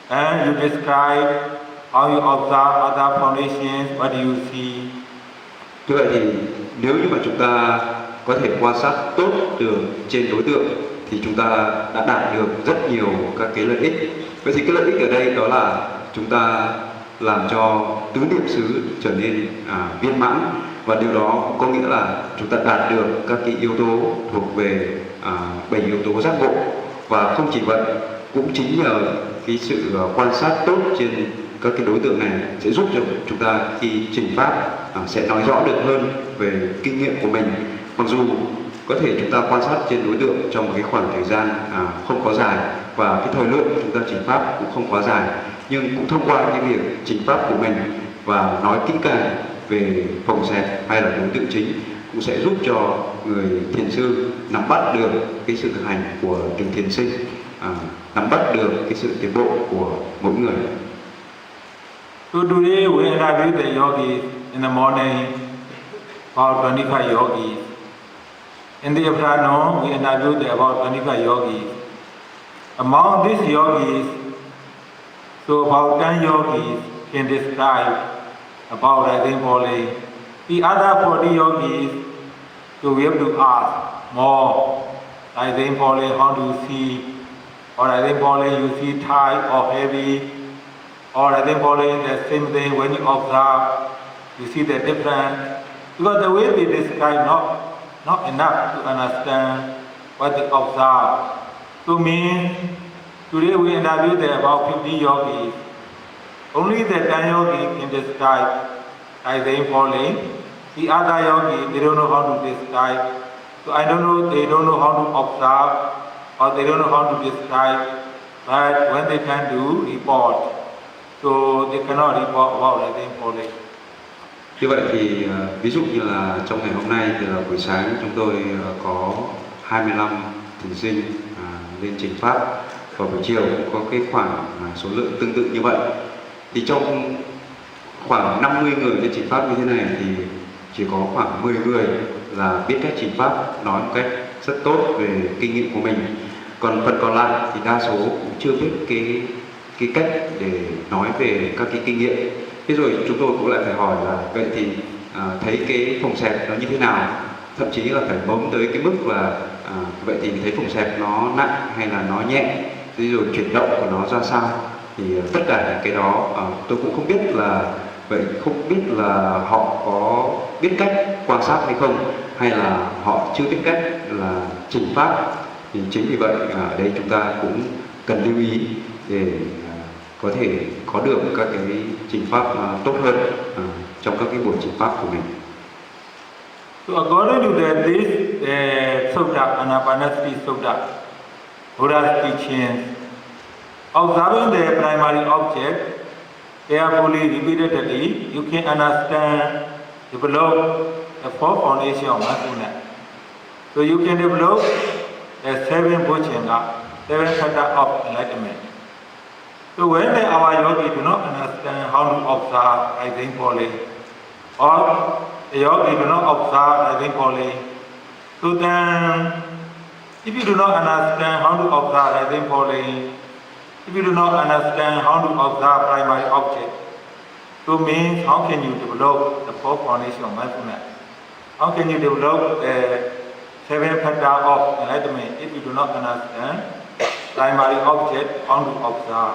S2: and you describe how you observe other foundations, what do you see.
S3: Như vậy thì nếu như mà chúng ta có thể quan sát tốt được trên đối tượng thì chúng ta đã đạt được rất nhiều các cái lợi ích. Vậy thì cái lợi ích ở đây đó là chúng ta làm cho tứ niệm xứ trở nên viên mãn, và điều đó có nghĩa là chúng ta đạt được các cái yếu tố thuộc về 7 yếu tố giác ngộ. Và không chỉ vậy, cũng chính nhờ cái sự quan sát tốt trên các cái đối tượng này sẽ giúp cho chúng ta khi trình pháp sẽ nói rõ được hơn về kinh nghiệm của mình. Mặc dù có thể chúng ta quan sát trên đối tượng trong một cái khoảng thời gian không quá dài, và cái thời lượng chúng ta trình pháp cũng không quá dài, nhưng cũng thông qua cái việc trình pháp của mình và nói kỹ càng về phòng xẹp hay là đối tượng chính cũng sẽ giúp cho người thiền sư nắm bắt được cái sự thực hành của từng thiền sinh, nắm bắt được cái sự tiến bộ của mỗi người.
S2: So today we interview the yogis in the morning, about 25 yogis. In the afternoon, we interviewed about 25 yogis. Among these yogis, so about 10 yogis can describe about rising falling. The other 40 yogis, so we have to ask more. Rising falling, how do you see? Or rising falling, you see tight or heavy? Or rising falling, the same thing when you observe, you see the difference. Because the way they describe not enough to understand what they observe. So means today we interviewed about 50 yogis. Only the 10 yogis can describe rising falling. The other yogis, they don't know how to describe. So I don't know, they don't know how to observe, or they don't know how to describe. But when they can do report, so they cannot report about rising falling.
S3: Như vậy thì ví dụ như là trong ngày hôm nay thì là buổi sáng chúng tôi có 25 thiền sinh lên trình pháp, và buổi chiều cũng có cái khoảng số lượng tương tự như vậy. Thì trong khoảng 50 người lên trình pháp như thế này thì chỉ có khoảng 10 người là biết cách trình pháp, nói một cách rất tốt về kinh nghiệm của mình. Còn phần còn lại thì đa số cũng chưa biết cái cách để nói về các cái kinh nghiệm. Thế rồi chúng tôi cũng lại phải hỏi là vậy thì thấy cái phòng xẹp nó như thế nào, thậm chí là phải bấm tới cái mức là vậy thì thấy phòng xẹp nó nặng hay là nó nhẹ, thế rồi chuyển động của nó ra sao. Thì tất cả cái đó tôi cũng không biết là vậy, không biết là họ có biết cách quan sát hay không, hay là họ chưa biết cách là trình pháp. Thì chính vì vậy ở đây chúng ta cũng cần lưu ý để có thể có được các cái trình pháp tốt hơn trong các cái buổi trình pháp của mình.
S2: So according to the Sutta, Anapanasati Sutta, Buddha's teachings, observing the primary object carefully, repeatedly, you can understand, develop the fourth foundation of mindfulness. So you can develop the seven bojjhanga, seven factors of enlightenment. So when our yogi do not understand how to observe rising falling, or the yogi do not observe rising falling, so then if you do not understand how to observe rising falling, if you do not understand how to observe primary object, so means how can you develop the fourth foundation of mindfulness? How can you develop the seven factors of enlightenment if you do not understand primary object, how to observe?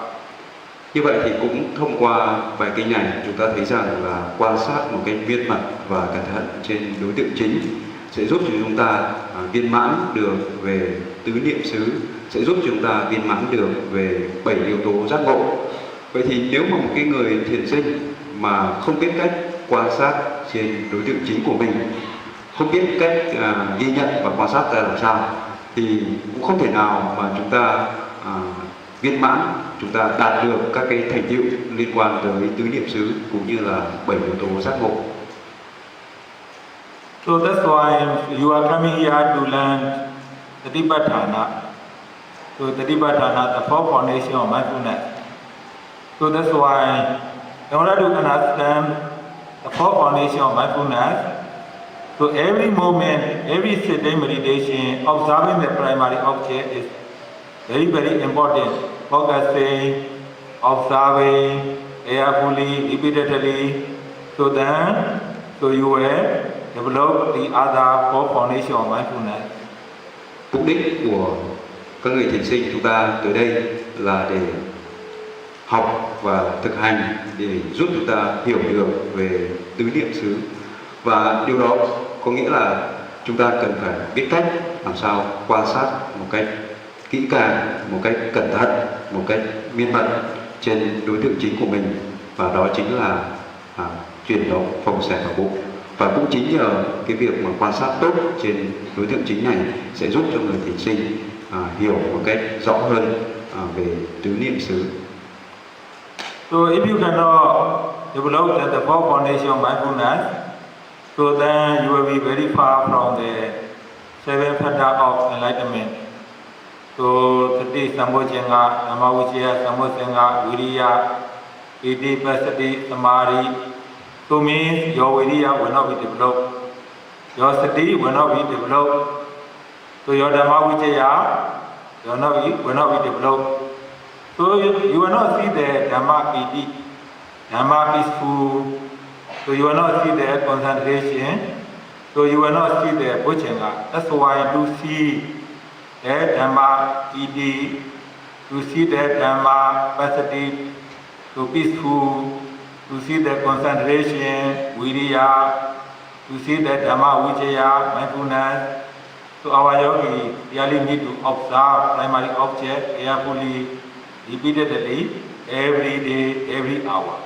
S3: Như vậy thì cũng thông qua bài kinh này chúng ta thấy rằng là quan sát một cách viên mật và cẩn thận trên đối tượng chính sẽ giúp cho chúng ta viên mãn được về tứ niệm xứ, sẽ giúp chúng ta viên mãn được về 7 yếu tố giác ngộ. Vậy thì nếu mà một cái người thiền sinh mà không biết cách quan sát trên đối tượng chính của mình, không biết cách ghi nhận và quan sát ra làm sao, thì cũng không thể nào mà chúng ta viên mãn, chúng ta đạt được các cái thành tựu liên quan tới tứ niệm xứ cũng như là 7 yếu tố giác ngộ.
S2: So that's why you are coming here to learn Satipatthana. So Satipatthana, the fourth foundation of mindfulness. So that's why in order to understand the fourth foundation of mindfulness, so every moment, every sitting meditation, observing the primary object is very, very important. Focusing, observing, carefully, repeatedly. So then, so you will develop the other four foundation of mindfulness.
S3: Mục đích của các người thiền sinh chúng ta tới đây là để học và thực hành, để giúp chúng ta hiểu được về tứ niệm xứ. Và điều đó có nghĩa là chúng ta cần phải biết cách làm sao quan sát một cách kỹ càng, một cách cẩn thận, một cách miên mật trên đối tượng chính của mình, và đó chính là chuyển động phòng xẹp vào bụng. Và cũng chính nhờ cái việc mà quan sát tốt trên đối tượng chính này sẽ giúp cho người thiền sinh hiểu một cách rõ hơn về tứ niệm xứ.
S2: So if you cannot develop the four foundation of mindfulness, so then you will be very far from the seven factors of enlightenment. So Sati, Sambojjhanga, Dhammavicaya, Sammosenga, Viriya, Piti, Passaddhi, Samadhi. So means your Viriya will not be developed, your Sati will not be developed, so your Dhammavicaya will not be developed. So you will not see the Dhamma Piti, Dhamma peaceful, so you will not see the concentration, so you will not see the Bojjhanga. That's why to see the Dhamma Piti, to see the Dhamma Passaddhi, to peaceful, to see the concentration, Viriya, to see the Dhamma Vicaya, mindfulness. So our yogi really need to observe primary object carefully, repeatedly, every day, every hour.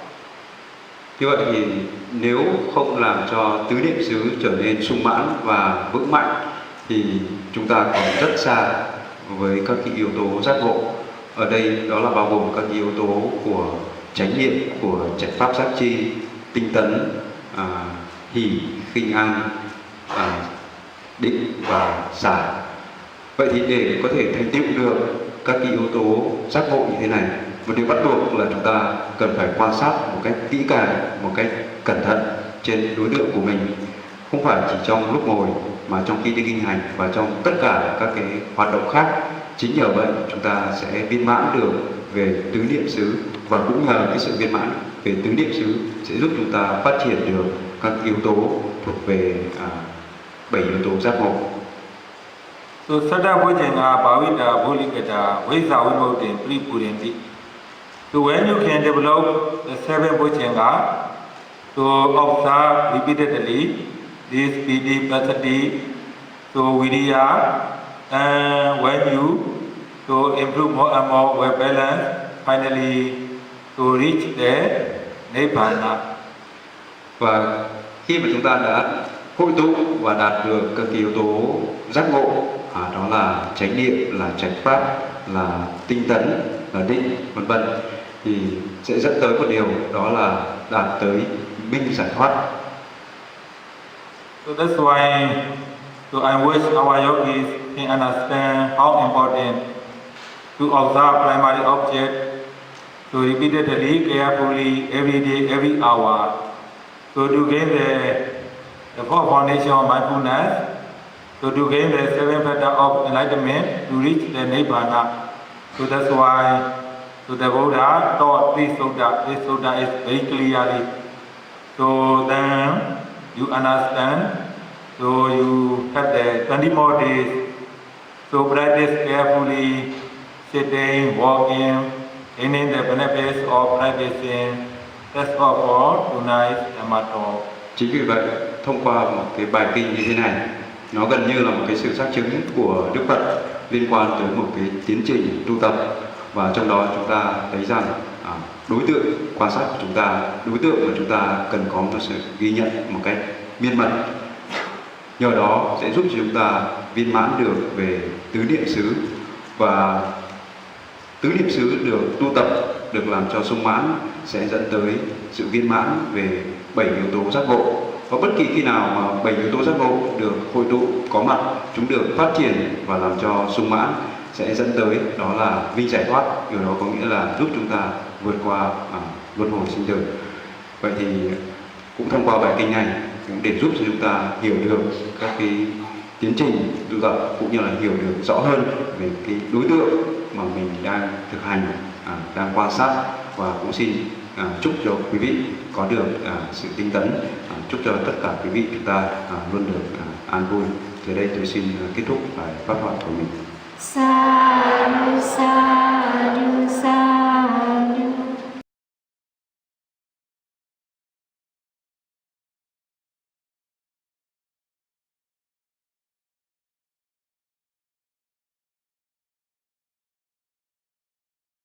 S3: Như vậy thì nếu không làm cho tứ niệm xứ trở nên sung mãn và vững mạnh thì chúng ta còn rất xa với các cái yếu tố giác ngộ. Ở đây đó là bao gồm các yếu tố của chánh niệm, của trạch pháp giác chi, tinh tấn, hỷ, khinh an, định và giải. Vậy thì để có thể thành tựu được các cái yếu tố giác ngộ như thế này, một điều bắt buộc là chúng ta cần phải quan sát một cách kỹ càng, một cách cẩn thận trên đối tượng của mình, không phải chỉ trong lúc ngồi mà trong khi đi kinh hành và trong tất cả các cái hoạt động khác. Chính nhờ vậy chúng ta sẽ viên mãn được về tứ niệm xứ, và cũng nhờ cái sự viên mãn về tứ niệm xứ sẽ giúp chúng ta phát triển được các yếu tố thuộc về 7 yếu tố giác ngộ.
S2: So Saddha Bojjhanga, Bhavita, Bholikata, Vaisa Vimukti, Pripurinti. So when you can develop the seven Bojjhanga, so observe repeatedly this Piti, Passaddhi, so Viriya, and when you so improve more and more well balance, finally to reach the Nibbana.
S3: Và khi mà chúng ta đã hội tụ và đạt được các yếu tố giác ngộ, đó là chánh niệm, là trạch pháp, là tinh tấn, là định, vân vân, thì sẽ dẫn tới một điều, đó là đạt tới minh giải thoát.
S2: So that's why so I wish our yogis can understand how important to observe primary object, to repeatedly, carefully, every day, every hour, so to gain the four foundation of mindfulness, so to gain the seven factor of enlightenment, to reach the Nibbana. So that's why so the Buddha taught this sutta is very clearly. So then you understand, so you have the 20 more days, so practice carefully, sitting, walking, gaining the benefits of practicing. That's all for tonight's Dhamma talk.
S3: Chính vì vậy, thông qua một cái bài kinh như thế này, nó gần như là một cái sự xác chứng của Đức Phật liên quan tới một cái tiến trình tu tập, và trong đó chúng ta thấy rằng đối tượng quan sát của chúng ta, đối tượng mà chúng ta cần có một sự ghi nhận một cách miên mật, nhờ đó sẽ giúp cho chúng ta viên mãn được về tứ niệm xứ, và tứ niệm xứ được tu tập, được làm cho sung mãn sẽ dẫn tới sự viên mãn về 7 yếu tố giác ngộ. Và bất kỳ khi nào mà 7 yếu tố giác ngộ được hội tụ có mặt, chúng được phát triển và làm cho sung mãn sẽ dẫn tới đó là vinh giải thoát. Điều đó có nghĩa là giúp chúng ta vượt qua luân hồi sinh tử. Vậy thì cũng thông qua bài kinh này cũng để giúp cho chúng ta hiểu được các cái tiến trình tu tập, cũng như là hiểu được rõ hơn về cái đối tượng mà mình đang thực hành, đang quan sát, và cũng xin chúc cho quý vị có được sự tinh tấn, chúc cho tất cả quý vị chúng ta luôn được an vui. Từ đây tôi xin kết thúc bài pháp thoại của mình.
S4: Sa